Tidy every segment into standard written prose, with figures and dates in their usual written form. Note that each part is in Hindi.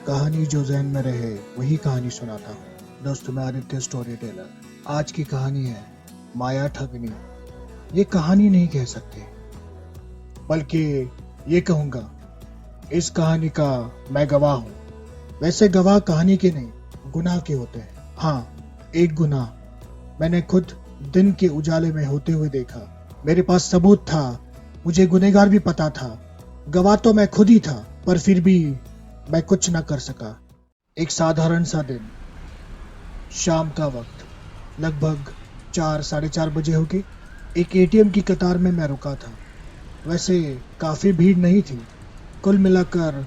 कहानी जो ज़हन में रहे वही कहानी सुनाता हूँ। दोस्तों, मैं आदित्य स्टोरी टेलर। आज की कहानी है माया ठगनी। ये कहानी नहीं कह सकते, बल्कि ये कहूँगा इस कहानी का मैं गवाह हूँ। वैसे गवाह कहानी के नहीं, गुनाह के होते हैं। हाँ, एक गुनाह मैंने खुद दिन के उजाले में होते हुए देखा। मेरे पास सबूत था, मुझे गुनहगार भी पता था, गवाह तो मैं खुद ही था, पर फिर भी मैं कुछ न कर सका। एक साधारण सा दिन, शाम का वक्त, लगभग 4 साढ़े 4 बजे होगी। एक एटीएम की कतार में मैं रुका था। वैसे काफी भीड़ नहीं थी, कुल मिलाकर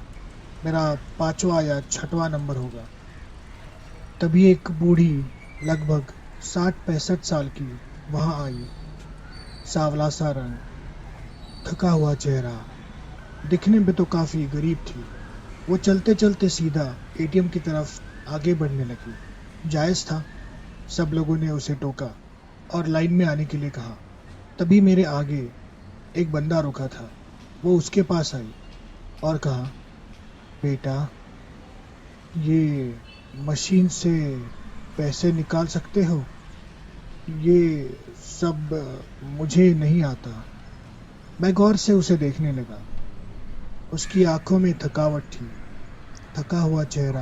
मेरा 5वां या 6वां नंबर होगा। तभी एक बूढ़ी, लगभग 60 65 साल की, वहां आई। सांवला सा रंग, थका हुआ चेहरा, दिखने में तो काफी गरीब थी। वो चलते चलते सीधा एटीएम की तरफ आगे बढ़ने लगी। जायज था, सब लोगों ने उसे टोका और लाइन में आने के लिए कहा। तभी मेरे आगे एक बंदा रुका था। वो उसके पास आई और कहा, बेटा, ये मशीन से पैसे निकाल सकते हो? ये सब मुझे नहीं आता। मैं गौर से उसे देखने लगा। उसकी आंखों में थकावट थी, थका हुआ चेहरा,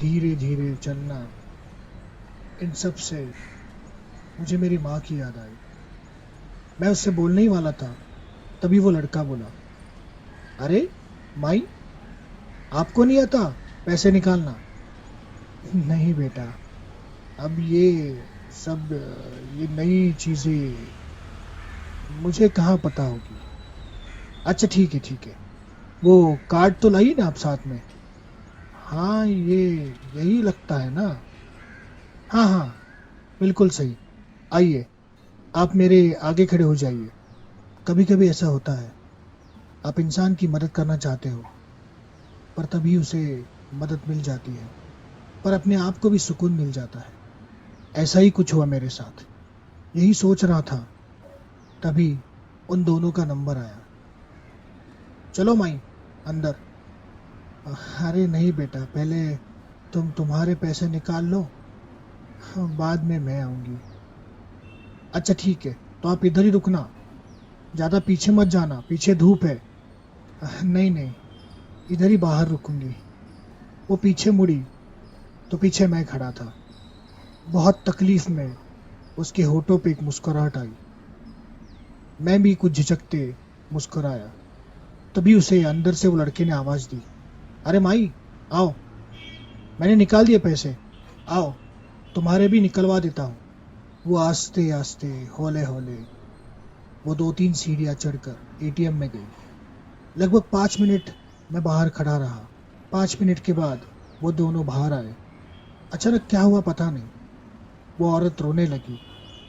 धीरे धीरे चलना। इन सब से मुझे मेरी माँ की याद आई। मैं उससे बोलने ही वाला था, तभी वो लड़का बोला, अरे माई, आपको नहीं आता पैसे निकालना? नहीं बेटा, अब ये सब ये नई चीजें मुझे कहाँ पता होगी। अच्छा ठीक है ठीक है, वो कार्ड तो लाई ना आप साथ में? हाँ, ये यही लगता है ना। हाँ हाँ, बिल्कुल सही। आइए, आप मेरे आगे खड़े हो जाइए। कभी कभी ऐसा होता है, आप इंसान की मदद करना चाहते हो, पर तभी उसे मदद मिल जाती है, पर अपने आप को भी सुकून मिल जाता है। ऐसा ही कुछ हुआ मेरे साथ। यही सोच रहा था, तभी उन दोनों का नंबर आया। चलो माई, अंदर। अरे नहीं बेटा, पहले तुम तुम्हारे पैसे निकाल लो, बाद में मैं आऊंगी। अच्छा ठीक है, तो आप इधर ही रुकना, ज्यादा पीछे मत जाना, पीछे धूप है। नहीं नहीं, इधर ही बाहर रुकूंगी। वो पीछे मुड़ी तो पीछे मैं खड़ा था। बहुत तकलीफ में उसके होठों पे एक मुस्कुराहट आई। मैं भी कुछ झिझकते मुस्कुराया। तभी उसे अंदर से वो लड़के ने आवाज दी, अरे माई, आओ, मैंने निकाल दिए पैसे, आओ, तुम्हारे भी निकलवा देता हूँ। वो आस्ते आस्ते, हौले हौले, वो 2 3 सीढ़ियां चढ़कर एटीएम में गई। लगभग 5 मिनट मैं बाहर खड़ा रहा। 5 मिनट के बाद वो दोनों बाहर आए। अचानक क्या हुआ पता नहीं, वो औरत रोने लगी।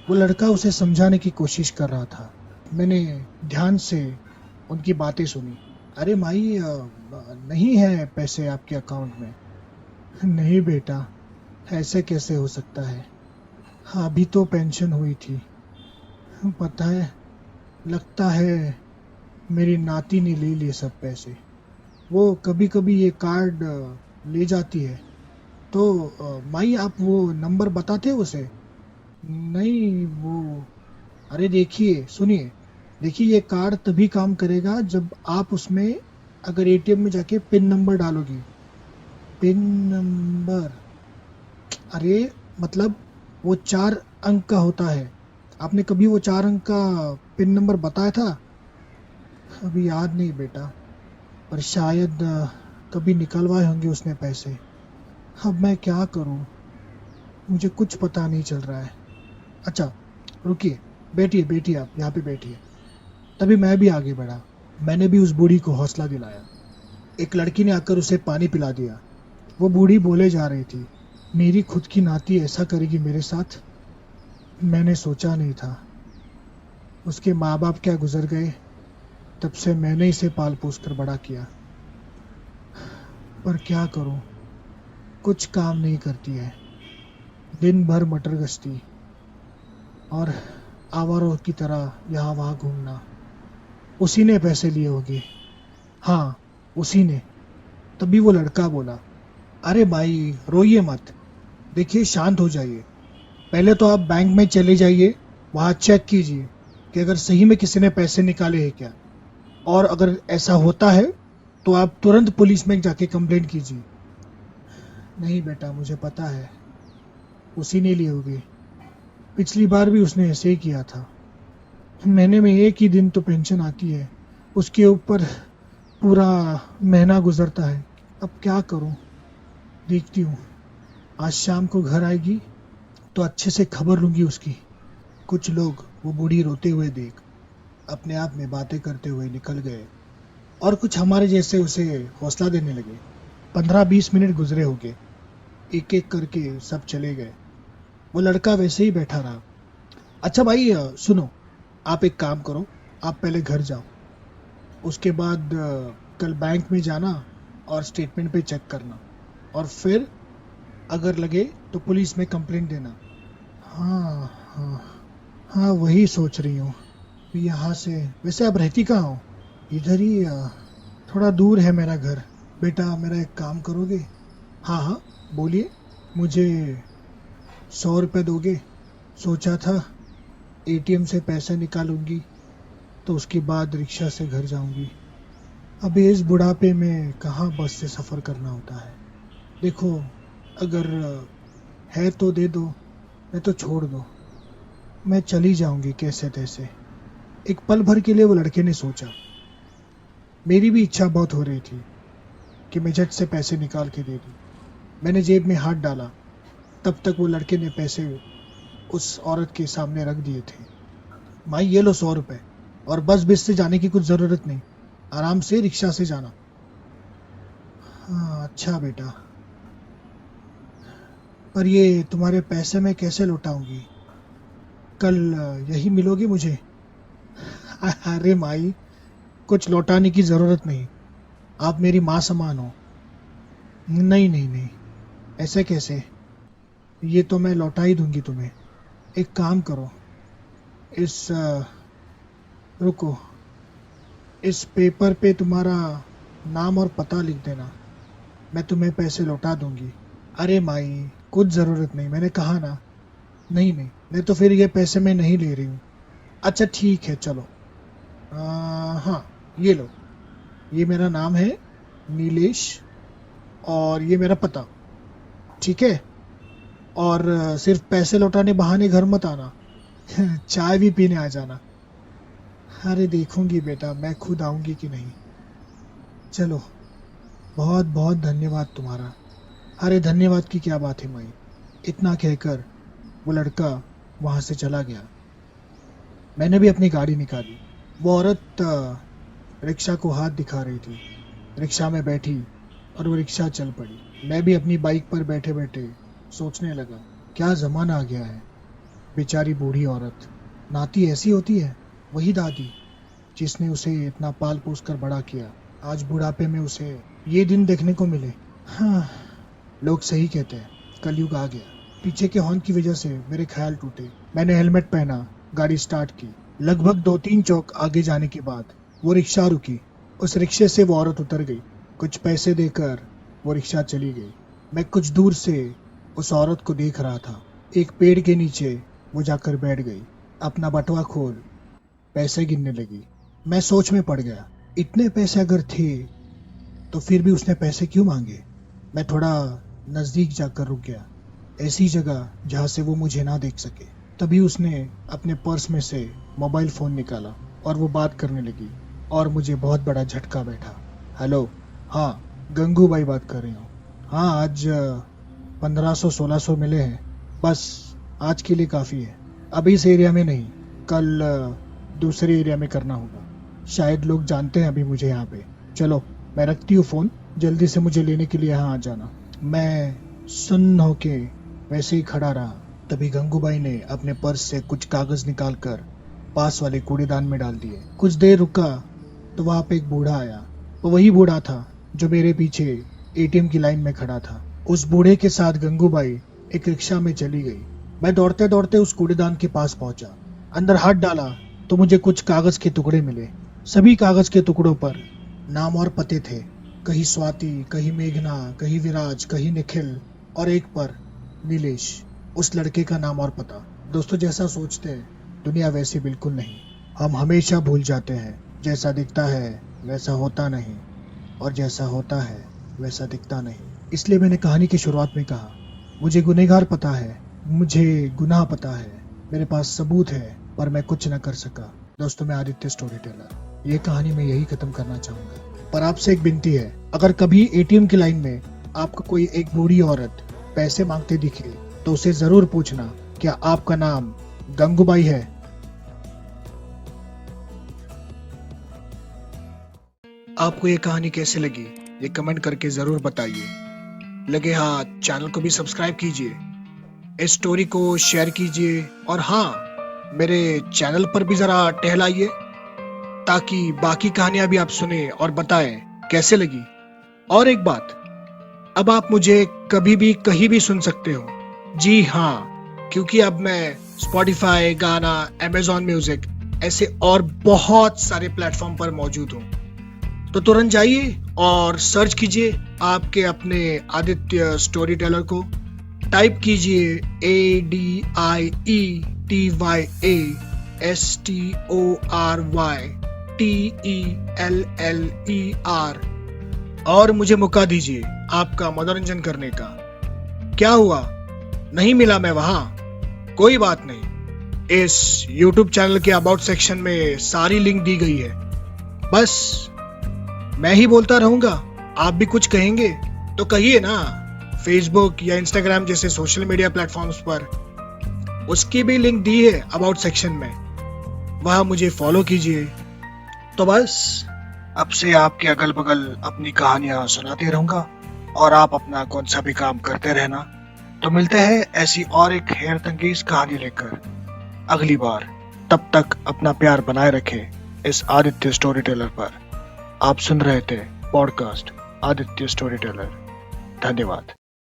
वो लड़का उसे समझाने की कोशिश कर रहा था। मैंने ध्यान से उनकी बातें सुनी। अरे माई, नहीं है पैसे आपके अकाउंट में? नहीं बेटा, ऐसे कैसे हो सकता है? हाँ, अभी तो पेंशन हुई थी। पता है, लगता है मेरी नाती ने ले लिए सब पैसे। वो कभी कभी ये कार्ड ले जाती है। तो माई, आप वो नंबर बताते हो उसे? नहीं, वो, अरे देखिए, सुनिए, देखिए, ये कार्ड तभी काम करेगा जब आप उसमें, अगर एटीएम में जाके पिन नंबर डालोगी। Pin number? अरे मतलब, वो 4 अंक का होता है। आपने कभी वो 4 अंक का पिन नंबर बताया था? अभी याद नहीं बेटा, पर शायद कभी निकलवाए होंगे उसने पैसे। अब मैं क्या करूं, मुझे कुछ पता नहीं चल रहा है। अच्छा, रुकिए, बैठिए बैठिए, आप यहाँ पे बैठिए। तभी मैं भी आगे बढ़ा। मैंने भी उस बूढ़ी को हौसला दिलाया। एक लड़की ने आकर उसे पानी पिला दिया। वो बूढ़ी बोले जा रही थी, मेरी खुद की नाती ऐसा करेगी मेरे साथ? मैंने सोचा नहीं था। उसके माँ बाप क्या गुजर गए, तब से मैंने इसे पाल पोस कर बड़ा किया। पर क्या करूं, कुछ काम नहीं करती है। दिन भर मटर गश्ती और आवारों की तरह यहाँ वहां घूमना। उसी ने पैसे लिए होंगे। हाँ, उसी ने। तभी वो लड़का बोला, अरे भाई रोइए मत, देखिए शांत हो जाइए, पहले तो आप बैंक में चले जाइए, वहां चेक कीजिए कि अगर सही में किसी ने पैसे निकाले हैं क्या, और अगर ऐसा होता है तो आप तुरंत पुलिस में जाके कंप्लेंट कीजिए। नहीं बेटा, मुझे पता है, उसी ने ली होगी, पिछली बार भी उसने ऐसे ही किया था। महीने में एक ही दिन तो पेंशन आती है, उसके ऊपर पूरा महीना गुजरता है। अब क्या करूं, देखती हूँ, आज शाम को घर आएगी तो अच्छे से खबर लूंगी उसकी। कुछ लोग वो बूढ़ी रोते हुए देख अपने आप में बातें करते हुए निकल गए, और कुछ हमारे जैसे उसे हौसला देने लगे। 15-20 मिनट गुजरे होंगे, एक एक करके सब चले गए। वो लड़का वैसे ही बैठा रहा। अच्छा भाई, सुनो, आप एक काम करो, आप पहले घर जाओ, उसके बाद कल बैंक में जाना और स्टेटमेंट पे चेक करना, और फिर अगर लगे तो पुलिस में कंप्लेंट देना। हाँ हाँ हाँ, वही सोच रही हूँ। यहाँ से वैसे आप रहती कहाँ हो? इधर ही, थोड़ा दूर है मेरा घर। बेटा मेरा एक काम करोगे? हाँ हाँ, बोलिए। मुझे 100 रुपये दोगे? सोचा था एटीएम से पैसे निकालूंगी तो उसके बाद रिक्शा से घर जाऊंगी। अभी इस बुढ़ापे में कहाँ बस से सफ़र करना होता है। देखो, अगर है तो दे दो, नहीं तो छोड़ दो, मैं चली जाऊंगी कैसे तैसे। एक पल भर के लिए वो लड़के ने सोचा। मेरी भी इच्छा बहुत हो रही थी कि मैं झट से पैसे निकाल के दे दूं। मैंने जेब में हाथ डाला, तब तक वो लड़के ने पैसे उस औरत के सामने रख दिए थे। माई ये लो 100 रुपए, और बस बिस से जाने की कुछ जरूरत नहीं, आराम से रिक्शा से जाना। हाँ अच्छा बेटा, पर ये तुम्हारे पैसे मैं कैसे लौटाऊंगी? कल यही मिलोगे मुझे? अरे माई, कुछ लौटाने की जरूरत नहीं, आप मेरी माँ समान हो। नहीं नहीं नहीं, ऐसे कैसे? ये तो मैं लौटा ही दूंगी तुम्हें। एक काम करो, इस रुको, इस पेपर पे तुम्हारा नाम और पता लिख देना, मैं तुम्हें पैसे लौटा दूंगी। अरे माई, कुछ जरूरत नहीं, मैंने कहा ना। नहीं नहीं नहीं, तो फिर ये पैसे मैं नहीं ले रही हूँ। अच्छा ठीक है, चलो। हाँ, ये लो, ये मेरा नाम है नीलेश, और ये मेरा पता, ठीक है? और सिर्फ पैसे लौटाने बहाने घर मत आना। चाय भी पीने आ जाना। अरे देखूंगी बेटा, मैं खुद आऊंगी कि नहीं। चलो, बहुत बहुत धन्यवाद तुम्हारा। अरे धन्यवाद की क्या बात है माई। इतना कहकर वो लड़का वहां से चला गया। मैंने भी अपनी गाड़ी निकाली। वो औरत रिक्शा को हाथ दिखा रही थी। रिक्शा में बैठी और वो रिक्शा चल पड़ी। मैं भी अपनी बाइक पर बैठे बैठे सोचने लगा, क्या जमाना आ गया है। बेचारी बूढ़ी औरत, नाती ऐसी होती है, वही दादी जिसने उसे इतना पाल पोस कर बड़ा किया, आज बुढ़ापे में उसे ये दिन देखने को मिले। हाँ, लोग सही कहते हैं, कलयुग आ गया। पीछे के हॉर्न की वजह से मेरे ख्याल टूटे। मैंने हेलमेट पहना, गाड़ी स्टार्ट की। लगभग 2-3 चौक आगे जाने के बाद वो रिक्शा रुकी। उस रिक्शे से वो औरत उतर गई। कुछ पैसे देकर वो रिक्शा चली गई। मैं कुछ दूर से उस औरत को देख रहा था। एक पेड़ के नीचे वो जाकर बैठ गई, अपना बटुआ खोल पैसे गिनने लगी। मैं सोच में पड़ गया, इतने पैसे अगर थे तो फिर भी उसने पैसे क्यों मांगे? मैं थोड़ा नजदीक जाकर रुक गया, ऐसी जगह जहां से वो मुझे ना देख सके। तभी उसने अपने पर्स में से मोबाइल फोन निकाला और वो बात करने लगी, और मुझे बहुत बड़ा झटका बैठा। हेलो, हाँ गंगू भाई बात कर रही हूँ। हाँ, आज 1500-1600 मिले हैं, बस आज के लिए काफ़ी है। अभी इस एरिया में नहीं, कल दूसरे एरिया में करना होगा। शायद लोग जानते हैं अभी मुझे यहाँ पे। चलो मैं रखती हूँ फ़ोन, जल्दी से मुझे लेने के लिए यहाँ आ जाना। मैं सुन्न होके वैसे ही खड़ा रहा। तभी गंगूबाई ने अपने पर्स से कुछ कागज निकालकर पास वाले कूड़ेदान में डाल दिए। कुछ देर रुका तो वहाँ पे एक बूढ़ा आया। वो वही बूढ़ा था जो मेरे पीछे एटीएम की लाइन में खड़ा था। उस बूढ़े के साथ गंगूबाई एक रिक्शा में चली गई। मैं दौड़ते दौड़ते उस कूड़ेदान के पास पहुंचा। अंदर हाथ डाला तो मुझे कुछ कागज के टुकड़े मिले। सभी कागज के टुकड़ों पर नाम और पते थे। कहीं स्वाति, कहीं मेघना, कहीं विराज, कहीं निखिल और एक पर नीलेश, उस लड़के का नाम और पता। दोस्तों, जैसा सोचते हैं दुनिया वैसी बिल्कुल नहीं। हम हमेशा भूल जाते हैं, जैसा दिखता है वैसा होता नहीं, और जैसा होता है वैसा दिखता नहीं। इसलिए मैंने कहानी की शुरुआत में कहा, मुझे गुनहगार पता है, मुझे गुनाह पता है, मेरे पास सबूत है, पर मैं कुछ न कर सका। दोस्तों, मैं आदित्य स्टोरी टेलर। ये कहानी मैं यही खत्म करना चाहूंगा, पर आपसे एक विनती है, अगर कभी एटीएम की लाइन में आपको कोई एक बूढ़ी औरत पैसे मांगते दिखे तो उसे जरूर पूछना, क्या आपका नाम गंगूबाई है? आपको ये कहानी कैसे लगी ये कमेंट करके जरूर बताइए। लगे हाथ चैनल को भी सब्सक्राइब कीजिए, इस स्टोरी को शेयर कीजिए, और हाँ, मेरे चैनल पर भी जरा टहलाइए ताकि बाकी कहानियां भी आप सुने और बताएं कैसे लगी। और एक बात, अब आप मुझे कभी भी कहीं भी सुन सकते हो। जी हाँ, क्योंकि अब मैं स्पॉटिफाई, गाना, अमेजॉन म्यूजिक ऐसे और बहुत सारे प्लेटफॉर्म पर मौजूद हूँ। तो तुरंत जाइए और सर्च कीजिए आपके अपने आदित्य स्टोरी टेलर को। टाइप कीजिए ADIETYASTORYTELLER और मुझे मौका दीजिए आपका मनोरंजन करने का। क्या हुआ, नहीं मिला मैं वहां? कोई बात नहीं, इस YouTube चैनल के अबाउट सेक्शन में सारी लिंक दी गई है। बस मैं ही बोलता रहूंगा, आप भी कुछ कहेंगे तो कहिए ना। फेसबुक या इंस्टाग्राम जैसे सोशल मीडिया प्लेटफॉर्म्स पर उसकी भी लिंक दी है अबाउट सेक्शन में, वहां मुझे फॉलो कीजिए। तो बस अब से आपके अगल बगल अपनी कहानियां सुनाते रहूंगा और आप अपना कौन सा भी काम करते रहना। तो मिलते हैं ऐसी और एक हैरत अंगेज कहानी लेकर अगली बार। तब तक अपना प्यार बनाए रखें इस आदित्य स्टोरी टेलर पर। आप सुन रहे थे पॉडकास्ट आदित्य स्टोरी टेलर। धन्यवाद।